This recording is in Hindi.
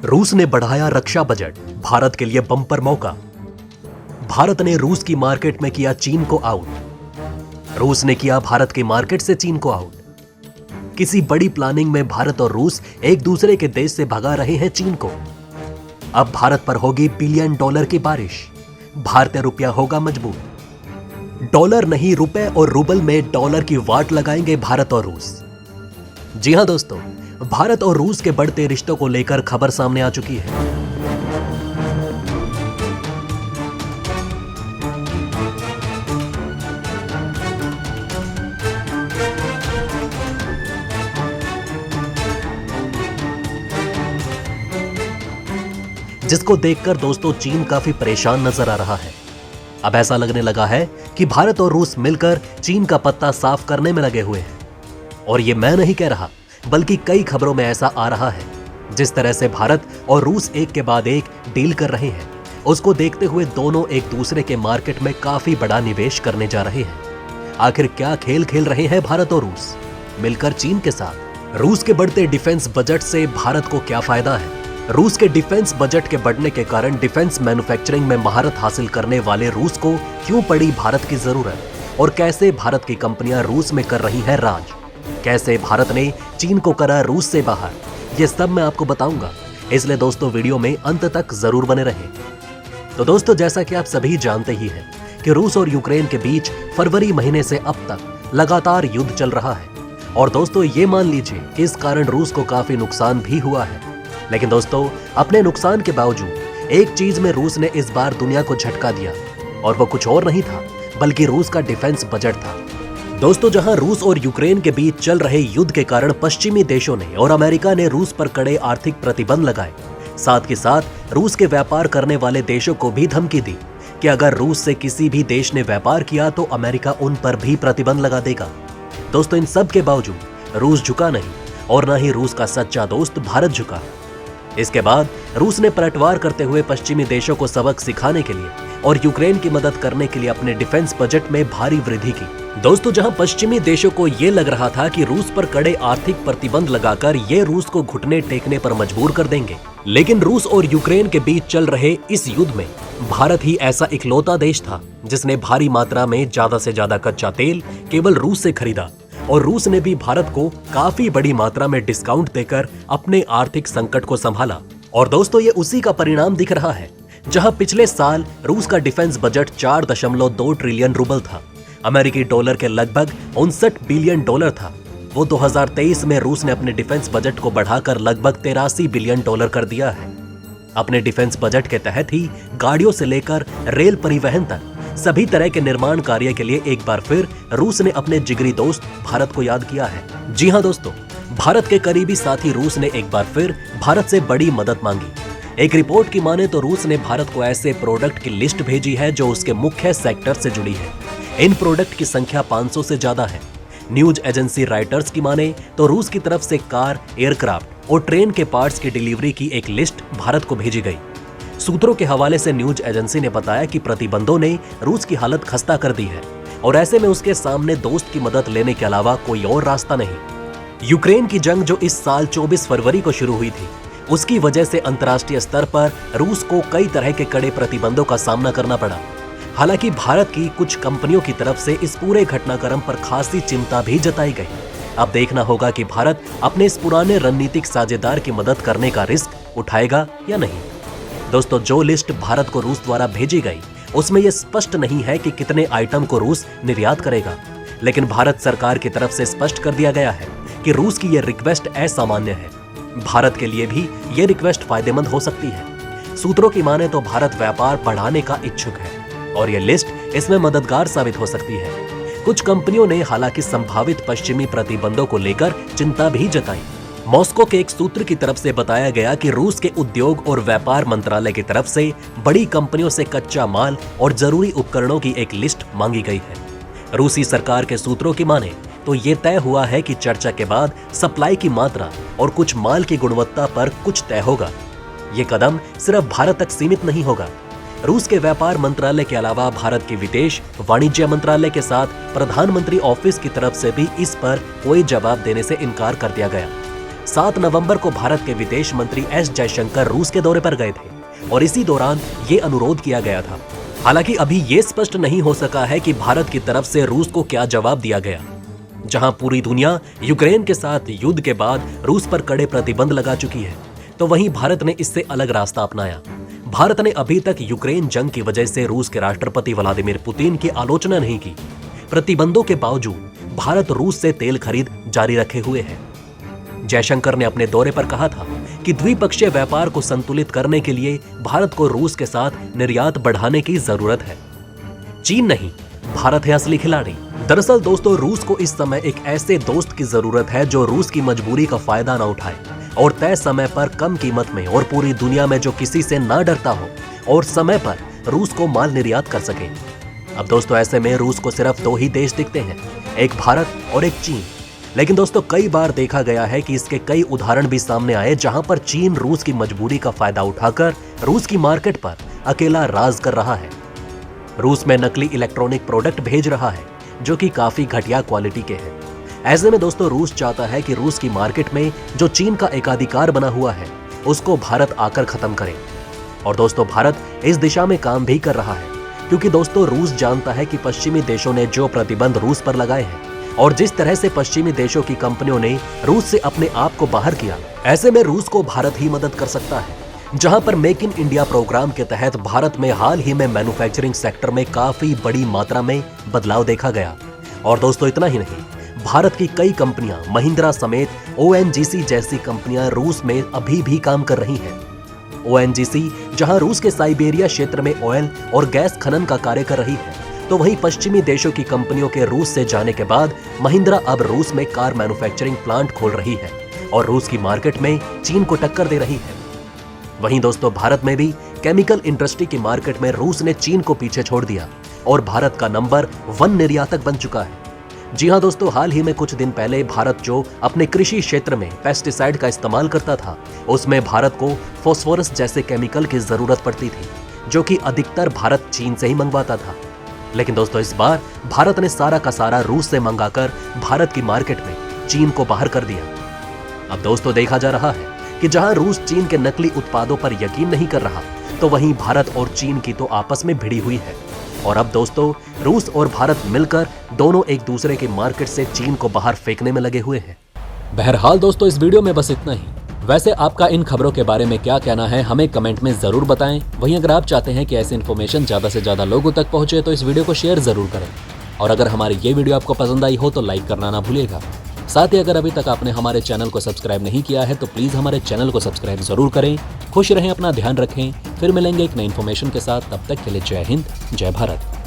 रूस ने बढ़ाया रक्षा बजट, भारत के लिए बम्पर मौका। भारत ने रूस की मार्केट में किया चीन को आउट। रूस ने किया भारत की मार्केट से चीन को आउट। किसी बड़ी प्लानिंग में भारत और रूस एक दूसरे के देश से भगा रहे हैं चीन को। अब भारत पर होगी बिलियन डॉलर की बारिश। भारतीय रुपया होगा मजबूत। डॉलर नहीं, रुपए और रूबल में डॉलर की वाट लगाएंगे भारत और रूस। जी हां दोस्तों, भारत और रूस के बढ़ते रिश्तों को लेकर खबर सामने आ चुकी है। जिसको देखकर दोस्तों चीन काफी परेशान नजर आ रहा है। अब ऐसा लगने लगा है कि भारत और रूस मिलकर चीन का पत्ता साफ करने में लगे हुए हैं। और ये मैं नहीं कह रहा, बल्कि कई खबरों में ऐसा आ रहा है। जिस तरह से भारत और रूस एक के बाद एक डील कर रहे हैं, उसको देखते हुए दोनों एक दूसरे के मार्केट में काफी बड़ा निवेश करने जा रहे हैं। आखिर क्या खेल खेल रहे हैं भारत और रूस मिलकर चीन के साथ? रूस के बढ़ते डिफेंस बजट से भारत को क्या फायदा है? रूस के डिफेंस बजट के बढ़ने के कारण डिफेंस मैन्युफैक्चरिंग में महारत हासिल करने वाले रूस को क्यों पड़ी भारत की जरूरत? और कैसे भारत की कंपनियां रूस में कर रही हैं राज? कैसे भारत ने चीन को करा रूस से बाहर? ये सब मैं आपको बताऊंगा, इसलिए दोस्तों वीडियो में अंत तक जरूर बने रहें। तो दोस्तों, जैसा कि आप सभी जानते ही हैं कि रूस और यूक्रेन के बीच फरवरी महीने से अब तक लगातार युद्ध चल रहा है। और दोस्तों ये मान लीजिए कि इस कारण रूस को काफी नुकसान भी हुआ है। लेकिन दोस्तों, अपने नुकसान के बावजूद एक चीज में रूस ने इस बार दुनिया को झटका दिया, और वो कुछ और नहीं था बल्कि रूस का डिफेंस बजट था। दोस्तों, जहां रूस और यूक्रेन के बीच चल रहे युद्ध के कारण पश्चिमी देशों ने और अमेरिका ने रूस पर कड़े आर्थिक प्रतिबंध लगाए, साथ ही साथ रूस के व्यापार करने वाले देशों को भी धमकी दी कि अगर रूस से किसी भी देश ने व्यापार किया तो अमेरिका उन पर भी प्रतिबंध लगा देगा। दोस्तों, इन सब के बावजूद रूस झुका नहीं, और न ही रूस का सच्चा दोस्त भारत झुका। इसके बाद रूस ने पलटवार करते हुए पश्चिमी देशों को सबक सिखाने के लिए और यूक्रेन की मदद करने के लिए अपने डिफेंस बजट में भारी वृद्धि की। दोस्तों, जहां पश्चिमी देशों को यह लग रहा था कि रूस पर कड़े आर्थिक प्रतिबंध लगाकर ये रूस को घुटने टेकने पर मजबूर कर देंगे, लेकिन रूस और यूक्रेन के बीच चल रहे इस युद्ध में भारत ही ऐसा इकलौता देश था जिसने भारी मात्रा में ज्यादा से ज्यादा कच्चा तेल केवल रूस से खरीदा। और रूस ने भी भारत को काफी बड़ी मात्रा में डिस्काउंट देकर अपने आर्थिक संकट को संभाला। और दोस्तों, ये उसी का परिणाम दिख रहा है। जहां पिछले साल रूस का डिफेंस बजट 4.2 ट्रिलियन रूबल था, अमेरिकी डॉलर के लगभग 59 बिलियन डॉलर था, वो 2023 में रूस ने अपने डिफेंस बजट को बढ़ाकर लगभग 83 बिलियन डॉलर कर दिया है। अपने डिफेंस बजट के तहत ही गाड़ियों से लेकर रेल परिवहन तक सभी तरह के निर्माण कार्य के लिए एक बार फिर रूस ने अपने जिगरी दोस्त भारत को याद किया है। जी हां दोस्तों, भारत के करीबी साथी रूस ने एक बार फिर भारत से बड़ी मदद मांगी। एक रिपोर्ट की माने तो रूस ने भारत को ऐसे प्रोडक्ट की लिस्ट भेजी है जो उसके मुख्य सेक्टर से जुड़ी है। इन प्रोडक्ट की संख्या 500 से ज्यादा है। न्यूज एजेंसी राइटर्स की माने तो रूस की तरफ से कार, एयरक्राफ्ट और ट्रेन के पार्ट्स की डिलीवरी की एक लिस्ट भारत को भेजी गई। सूत्रों के हवाले से न्यूज एजेंसी ने बताया कि प्रतिबंधों ने रूस की हालत खस्ता कर दी है, और ऐसे में उसके सामने दोस्त की मदद लेने के अलावा कोई और रास्ता नहीं। यूक्रेन की जंग जो इस साल 24 फरवरी को शुरू हुई थी, उसकी वजह से अंतर्राष्ट्रीय स्तर पर रूस को कई तरह के कड़े प्रतिबंधों का सामना करना पड़ा। हालांकि भारत की कुछ कंपनियों की तरफ से इस पूरे घटनाक्रम पर खासी चिंता भी जताई गई। अब देखना होगा कि भारत अपने इस पुराने रणनीतिक साझेदार की मदद करने का रिस्क उठाएगा या नहीं। दोस्तों, जो लिस्ट भारत को रूस द्वारा भेजी गई उसमें यह स्पष्ट नहीं है कि कितने आइटम को रूस निर्यात करेगा, लेकिन भारत सरकार की तरफ से स्पष्ट कर दिया गया है कि रूस की यह रिक्वेस्ट असामान्य है। भारत के लिए भी यह रिक्वेस्ट फायदेमंद हो सकती है। सूत्रों की माने तो भारत व्यापार बढ़ाने का इच्छुक है और यह लिस्ट इसमें मददगार साबित हो सकती है। कुछ कंपनियों ने हालांकि संभावित पश्चिमी प्रतिबंधों को लेकर चिंता भी जताई। मॉस्को के एक सूत्र की तरफ से बताया गया कि रूस के उद्योग और व्यापार मंत्रालय की तरफ से बड़ी कंपनियों से कच्चा माल और जरूरी उपकरणों की एक लिस्ट मांगी गई है। रूसी सरकार के सूत्रों की माने तो ये तय हुआ है कि चर्चा के बाद सप्लाई की मात्रा और कुछ माल की गुणवत्ता पर कुछ तय होगा। ये कदम सिर्फ भारत तक सीमित नहीं होगा। रूस के व्यापार मंत्रालय के अलावा भारत के विदेश वाणिज्य मंत्रालय के साथ प्रधानमंत्री ऑफिस की तरफ से भी इस पर कोई जवाब देने से इनकार कर दिया गया। 7 नवंबर को भारत के विदेश मंत्री एस जयशंकर रूस के दौरे पर गए थे और इसी दौरान ये अनुरोध किया गया था। हालांकि अभी ये स्पष्ट नहीं हो सका है कि भारत की तरफ से रूस को क्या जवाब दिया गया। जहां पूरी दुनिया यूक्रेन के साथ युद्ध के बाद रूस पर कड़े प्रतिबंध लगा चुकी है, तो वहीं भारत ने इससे अलग रास्ता अपनाया। भारत ने अभी तक यूक्रेन जंग की वजह से रूस के राष्ट्रपति व्लादिमीर पुतिन की आलोचना नहीं की। प्रतिबंधों के बावजूद भारत रूस से तेल खरीद जारी रखे हुए है। जयशंकर ने अपने दौरे पर कहा था कि द्विपक्षीय व्यापार को संतुलित करने के लिए भारत को रूस के साथ निर्यात बढ़ाने की जरूरत है। चीन नहीं, भारत है असली खिलाड़ी। दरअसल दोस्तों, रूस को इस समय एक ऐसे दोस्त की जरूरत है जो रूस की मजबूरी का फायदा ना उठाए और तय समय पर कम कीमत में और पूरी दुनिया में जो किसी से ना डरता हो और समय पर रूस को माल निर्यात कर सके। अब दोस्तों, ऐसे में रूस को सिर्फ 2 ही देश दिखते हैं, एक भारत और एक चीन। लेकिन दोस्तों, कई बार देखा गया है कि इसके कई उदाहरण भी सामने आए जहां पर चीन रूस की मजबूरी का फायदा उठाकर रूस की मार्केट पर अकेला राज कर रहा है। रूस में नकली इलेक्ट्रॉनिक प्रोडक्ट भेज रहा है जो कि काफी घटिया क्वालिटी के हैं। ऐसे में दोस्तों, रूस चाहता है कि रूस की मार्केट में जो चीन का एकाधिकार बना हुआ है उसको भारत आकर खत्म करे। और दोस्तों, भारत इस दिशा में काम भी कर रहा है, क्योंकि दोस्तों रूस जानता है कि पश्चिमी देशों ने जो प्रतिबंध रूस पर लगाए हैं और जिस तरह से पश्चिमी देशों की कंपनियों ने रूस से अपने आप को बाहर किया, ऐसे में रूस को भारत ही मदद कर सकता है। जहां पर मेक इन इंडिया प्रोग्राम के तहत भारत में हाल ही में मैन्युफैक्चरिंग सेक्टर में काफी बड़ी मात्रा में बदलाव देखा गया। और दोस्तों, इतना ही नहीं, भारत की कई कंपनियां महिंद्रा समेत ONGC जैसी कंपनियां रूस में अभी भी काम कर रही हैं। ONGC जहां रूस के साइबेरिया क्षेत्र में ऑयल और गैस खनन का कार्य कर रही है, तो वहीं पश्चिमी देशों की कंपनियों के रूस से जाने के बाद महिंद्रा अब रूस में कार मैन्युफैक्चरिंग प्लांट खोल रही है और रूस की मार्केट में चीन को टक्कर दे रही है। वहीं दोस्तों, भारत में भी केमिकल इंडस्ट्री की मार्केट में रूस ने चीन को पीछे छोड़ दिया और भारत का नंबर 1 निर्यातक बन चुका है। जी हां दोस्तों, हाल ही में कुछ दिन पहले भारत जो अपने कृषि क्षेत्र में पेस्टिसाइड का इस्तेमाल करता था, उसमें भारत को फास्फोरस जैसे केमिकल की जरूरत पड़ती थी, जो कि अधिकतर भारत चीन से ही मंगवाता था। लेकिन दोस्तों, इस बार भारत ने सारा का सारा रूस से मंगाकर भारत की मार्केट में चीन को बाहर कर दिया। अब दोस्तों, देखा जा रहा है कि जहां रूस चीन के नकली उत्पादों पर यकीन नहीं कर रहा, तो वहीं भारत और चीन की तो आपस में भिड़ी हुई है। और अब दोस्तों, रूस और भारत मिलकर दोनों एक दूसरे की मार्केट से चीन को बाहर फेंकने में लगे हुए हैं। बहरहाल दोस्तों, इस वीडियो में बस इतना ही। वैसे आपका इन खबरों के बारे में क्या कहना है, हमें कमेंट में जरूर बताएं। वहीं अगर आप चाहते हैं कि ऐसी इन्फॉर्मेशन ज्यादा से ज्यादा लोगों तक पहुंचे, तो इस वीडियो को शेयर जरूर करें। और अगर हमारी ये वीडियो आपको पसंद आई हो तो लाइक करना ना भूलिएगा। साथ ही अगर अभी तक आपने हमारे चैनल को सब्सक्राइब नहीं किया है तो प्लीज हमारे चैनल को सब्सक्राइब जरूर करें। खुश रहें, अपना ध्यान रखें। फिर मिलेंगे एक नई इन्फॉर्मेशन के साथ, तब तक के लिए जय हिंद, जय भारत।